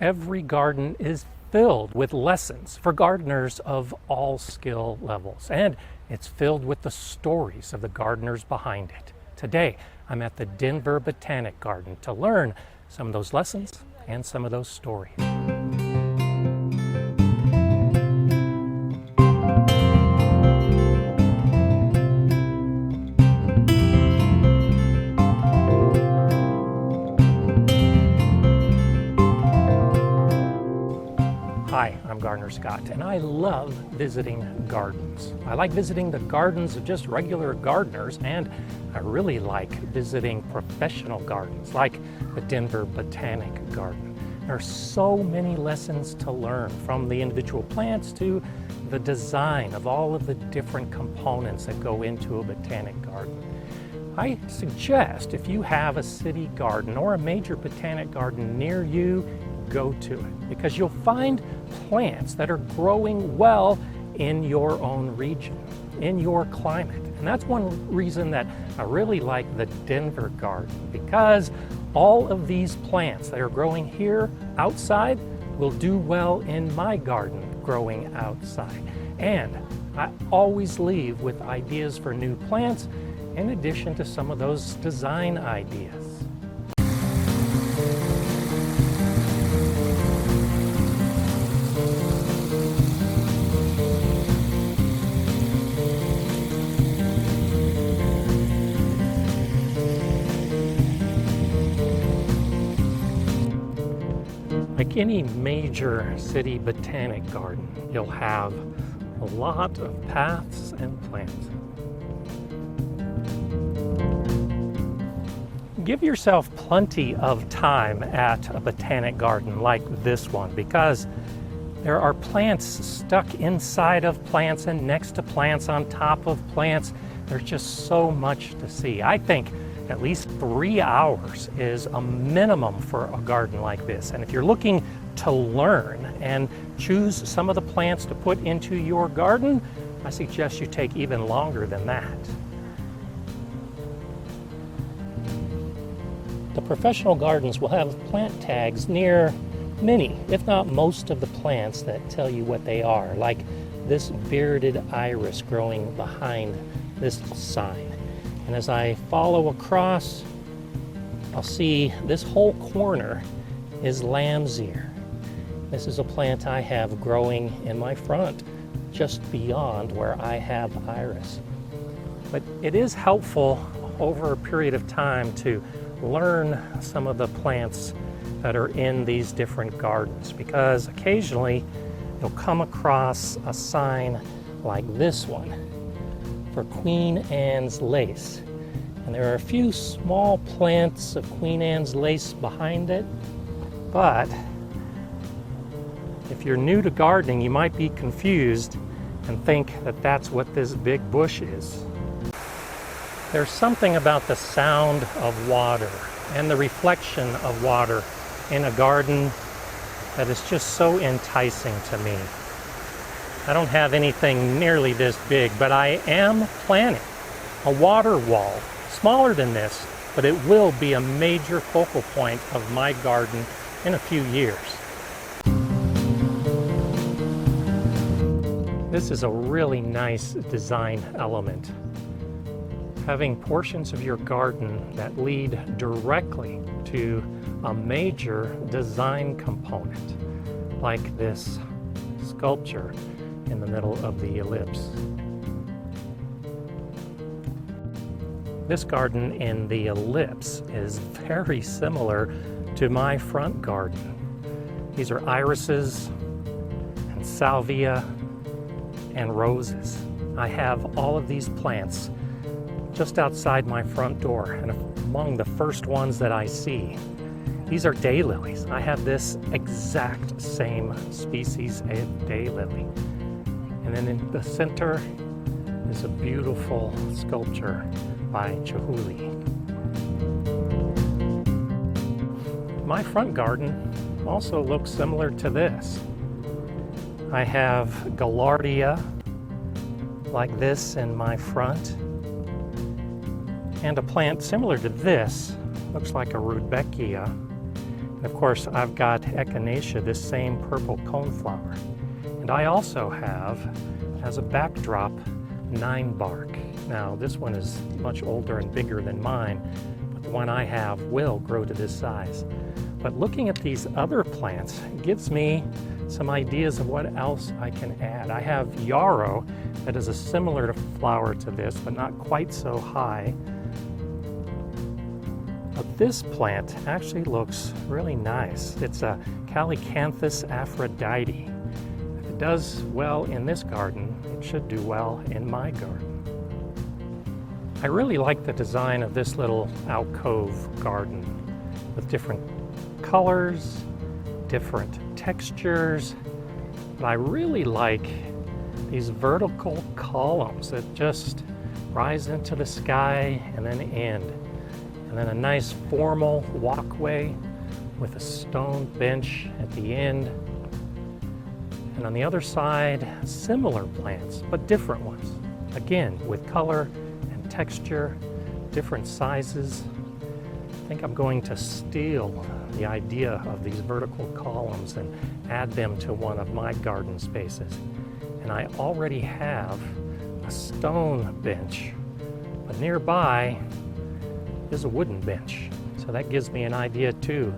Every garden is filled with lessons for gardeners of all skill levels, and it's filled with the stories of the gardeners behind it. Today, I'm at the Denver Botanic Garden to learn some of those lessons and some of those stories. Hi, I'm Gardener Scott, and I love visiting gardens. I like visiting the gardens of just regular gardeners, and I really like visiting professional gardens like the Denver Botanic Garden. There are so many lessons to learn, from the individual plants to the design of all of the different components that go into a botanic garden. I suggest if you have a city garden or a major botanic garden near you, go to it, because you'll find plants that are growing well in your own region, in your climate. And that's one reason that I really like the Denver garden, because all of these plants that are growing here outside will do well in my garden growing outside. And I always leave with ideas for new plants in addition to some of those design ideas. Like any major city botanic garden, you'll have a lot of paths and plants. Give yourself plenty of time at a botanic garden like this one, because there are plants stuck inside of plants and next to plants on top of plants. There's just so much to see. I think at least 3 hours is a minimum for a garden like this. And if you're looking to learn and choose some of the plants to put into your garden, I suggest you take even longer than that. The professional gardens will have plant tags near many, if not most, of the plants that tell you what they are, like this bearded iris growing behind this sign. And as I follow across, I'll see this whole corner is lamb's ear. This is a plant I have growing in my front, just beyond where I have iris. But it is helpful over a period of time to learn some of the plants that are in these different gardens, because occasionally you'll come across a sign like this one for Queen Anne's lace. And there are a few small plants of Queen Anne's lace behind it, but if you're new to gardening, you might be confused and think that that's what this big bush is. There's something about the sound of water and the reflection of water in a garden that is just so enticing to me. I don't have anything nearly this big, but I am planning a water wall, smaller than this, but it will be a major focal point of my garden in a few years. This is a really nice design element. Having portions of your garden that lead directly to a major design component, like this sculpture in the middle of the ellipse. This garden in the ellipse is very similar to my front garden. These are irises and salvia and roses. I have all of these plants just outside my front door, and among the first ones that I see, these are daylilies. I have this exact same species of daylily. And then in the center is a beautiful sculpture by Chihuly. My front garden also looks similar to this. I have Gaillardia like this in my front, and a plant similar to this, looks like a Rudbeckia, And of course, I've got Echinacea, this same purple coneflower. And I also have, as a backdrop, 9-bark. Now, this one is much older and bigger than mine, but the one I have will grow to this size. But looking at these other plants gives me some ideas of what else I can add. I have yarrow that is a similar flower to this, but not quite so high. But this plant actually looks really nice. It's a Calycanthus Aphrodite. If it does well in this garden, it should do well in my garden. I really like the design of this little alcove garden with different colors, different textures, but I really like these vertical columns that just rise into the sky and then end. And then a nice formal walkway with a stone bench at the end. And on the other side, similar plants, but different ones. Again, with color and texture, different sizes. I think I'm going to steal the idea of these vertical columns and add them to one of my garden spaces. And I already have a stone bench, but nearby is a wooden bench. So that gives me an idea too,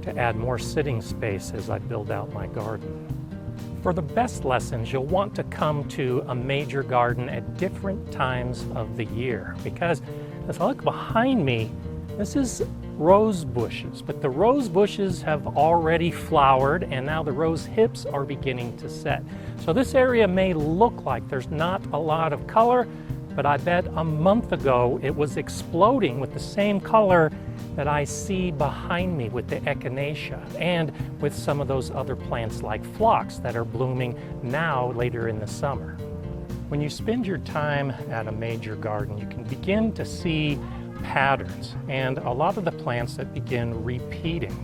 to add more sitting space as I build out my garden. For the best lessons, you'll want to come to a major garden at different times of the year, because as I look behind me, this is rose bushes, but the rose bushes have already flowered and now the rose hips are beginning to set. So this area may look like there's not a lot of color, but I bet a month ago it was exploding with the same color that I see behind me with the Echinacea and with some of those other plants like phlox that are blooming now later in the summer. When you spend your time at a major garden, you can begin to see patterns and a lot of the plants that begin repeating.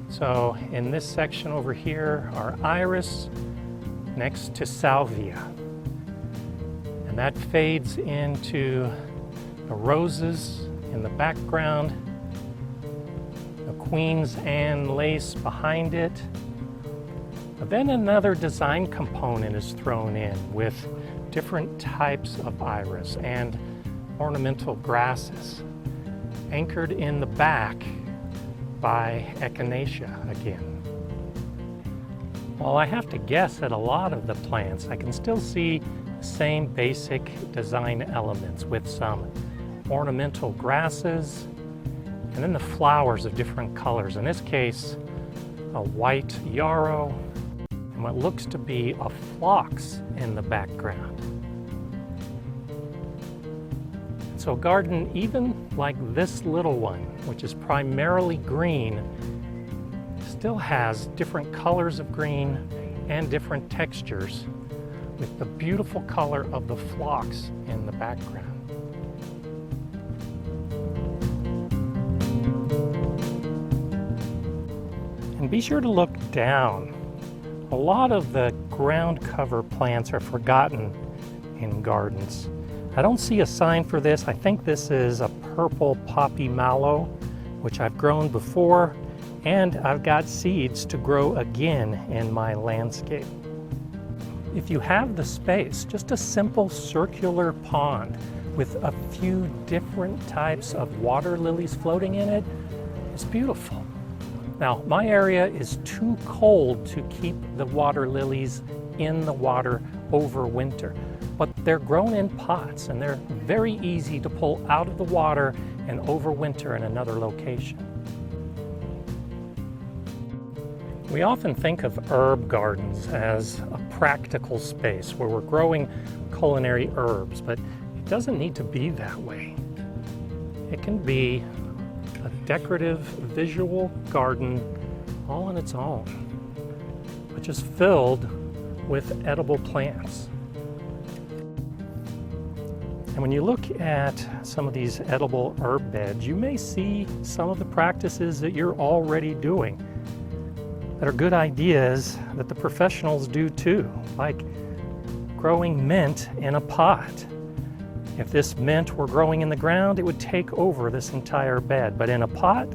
So in this section over here are iris next to salvia, and that fades into the roses in the background, the Queen's Anne lace behind it. But then another design component is thrown in with different types of iris and ornamental grasses, anchored in the back by Echinacea again. While I have to guess at a lot of the plants, I can still see the same basic design elements with some ornamental grasses and then the flowers of different colors. In this case, a white yarrow and what looks to be a phlox in the background. So a garden, even like this little one, which is primarily green, still has different colors of green and different textures with the beautiful color of the phlox in the background. And be sure to look down. A lot of the ground cover plants are forgotten in gardens. I don't see a sign for this. I think this is a purple poppy mallow, which I've grown before, and I've got seeds to grow again in my landscape. If you have the space, just a simple circular pond with a few different types of water lilies floating in it is beautiful. Now, my area is too cold to keep the water lilies in the water over winter, but they're grown in pots and they're very easy to pull out of the water and overwinter in another location. We often think of herb gardens as a practical space where we're growing culinary herbs, but it doesn't need to be that way. It can be a decorative visual garden all on its own, which is filled with edible plants. And when you look at some of these edible herb beds, you may see some of the practices that you're already doing that are good ideas that the professionals do too, like growing mint in a pot. If this mint were growing in the ground, it would take over this entire bed, but in a pot,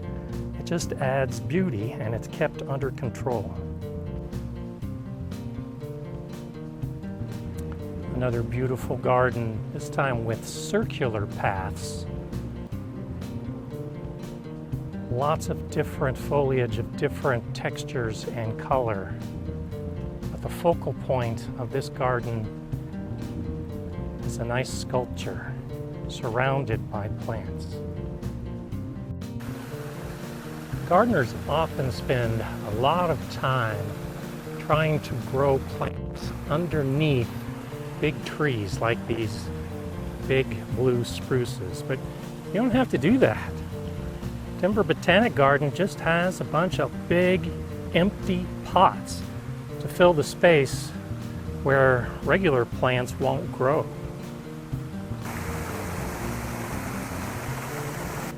it just adds beauty, and it's kept under control. Another beautiful garden, this time with circular paths. Lots of different foliage of different textures and color. But the focal point of this garden is a nice sculpture surrounded by plants. Gardeners often spend a lot of time trying to grow plants underneath big trees like these big blue spruces, but you don't have to do that. Denver Botanic Garden just has a bunch of big empty pots to fill the space where regular plants won't grow.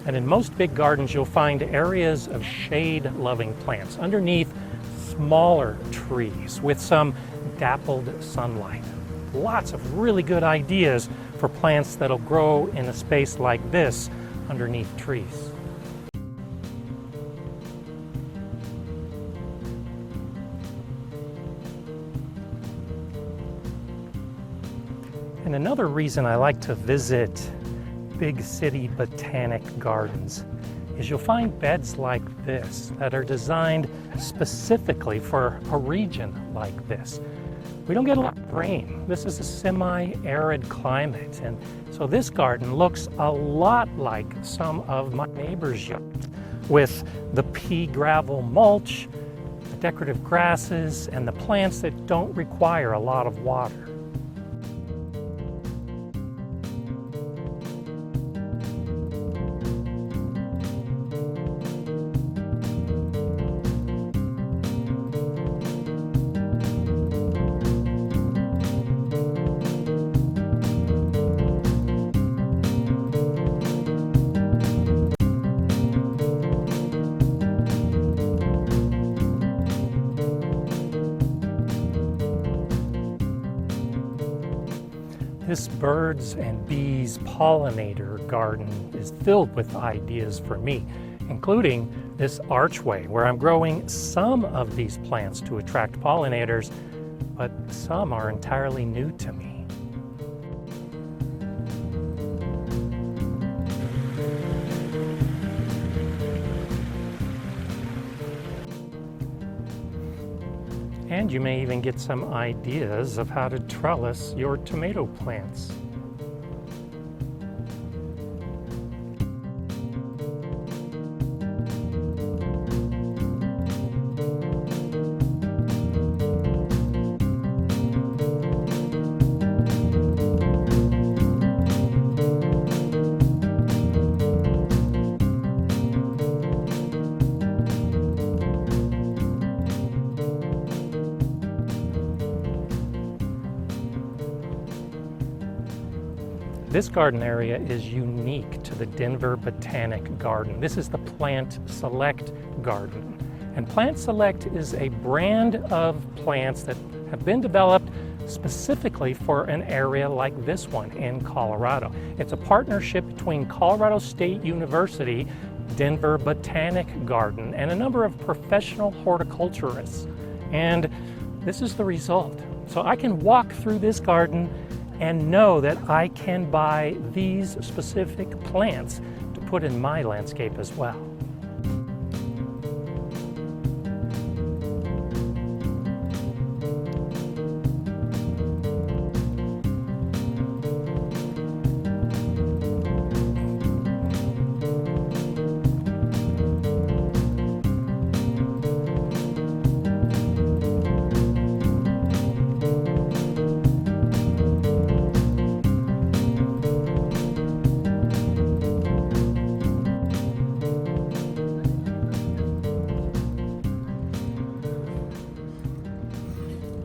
And in most big gardens, you'll find areas of shade-loving plants underneath smaller trees with some dappled sunlight. Lots of really good ideas for plants that'll grow in a space like this underneath trees. And another reason I like to visit big city botanic gardens is you'll find beds like this that are designed specifically for a region like this. We don't get a lot of rain. This is a semi-arid climate, and so this garden looks a lot like some of my neighbor's yards, with the pea gravel mulch, the decorative grasses, and the plants that don't require a lot of water. This birds and bees pollinator garden is filled with ideas for me, including this archway where I'm growing some of these plants to attract pollinators, but some are entirely new to me. And you may even get some ideas of how to trellis your tomato plants. This garden area is unique to the Denver Botanic Garden. This is the Plant Select Garden. And Plant Select is a brand of plants that have been developed specifically for an area like this one in Colorado. It's a partnership between Colorado State University, Denver Botanic Garden, and a number of professional horticulturists. And this is the result. So I can walk through this garden and know that I can buy these specific plants to put in my landscape as well.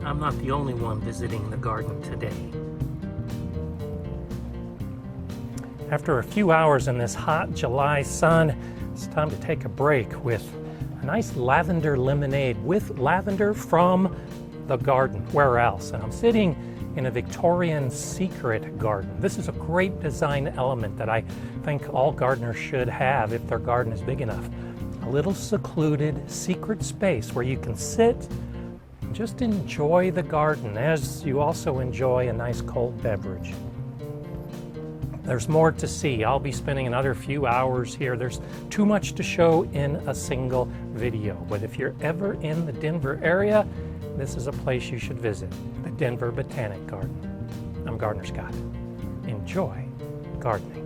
I'm not the only one visiting the garden today. After a few hours in this hot July sun, it's time to take a break with a nice lavender lemonade with lavender from the garden. Where else? And I'm sitting in a Victorian secret garden. This is a great design element that I think all gardeners should have if their garden is big enough. a little secluded, secret space where you can sit and just enjoy the garden as you also enjoy a nice cold beverage. There's more to see. I'll be spending another few hours here. There's too much to show in a single video, but if you're ever in the Denver area, this is a place you should visit, the Denver Botanic Garden. I'm Gardener Scott. Enjoy gardening.